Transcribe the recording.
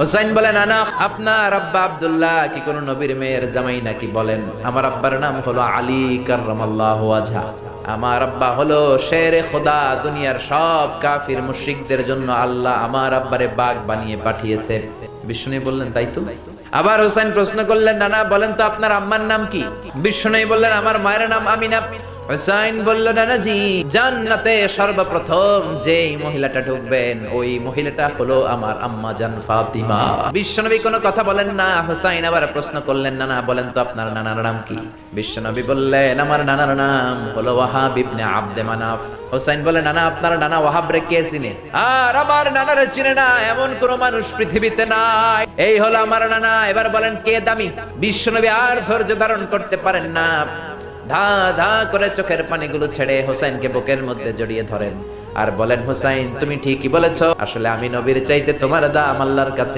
হুসাইন বলে, নানা আপনার আব্বা আব্দুল্লাহ কি কোন নবীর মেয়ের জামাই নাকি? বলেন, আমার আব্বার নাম হলো আলী কাররামাল্লাহু ওয়াজহা। আমার আব্বা হলো শেরে খোদা, দুনিয়ার সব কাফির মুশরিকদের জন্য আল্লাহ আমার আব্বারে বাঘ বানিয়ে পাঠিয়েছে। বিষ্ণু বললেন, তাই তো? আবার হুসাইন প্রশ্ন করলেন, নানা বলেন তো আপনার আম্মার নাম কি? বিষ্ণু বললেন, আমার মায়ের নাম আমিনা। হুসাইন বলল, নানাজি জান্নাতে সর্বপ্রথম যেই মহিলাটা ঢুকবেন ওই মহিলাটা হলো আমার আম্মা জান ফাতিমা। বিশ্বনবী কোনো কথা বলেন না। হুসাইন আবার প্রশ্ন করলেন, নানা বলেন তো আপনার নানার নাম কি? বিশ্বনবী বললেন, আমার নানার নাম হলো ওয়াহাব ইবনে আব্দে মানাফ। হুসাইন বলে, নানা আপনার নানা ওয়াহাব রে কে চিনে? আর আমার নানারে চিনে না এমন কোন মানুষ পৃথিবীতে নাই। এই হলো আমার নানা। এবার বলেন কে দামি? বিশ্বনবী আর ধৈর্য ধারণ করতে পারেন না, ধা ধা করে চোখের পানিগুলো ছেড়ে হুসাইনকে বুকের মধ্যে জড়িয়ে ধরেন আর বলেন, হুসাইন তুমি ঠিকই বলেছো, আসলে আমি নবীর চাইতে তোমার দাম আল্লাহর কাছে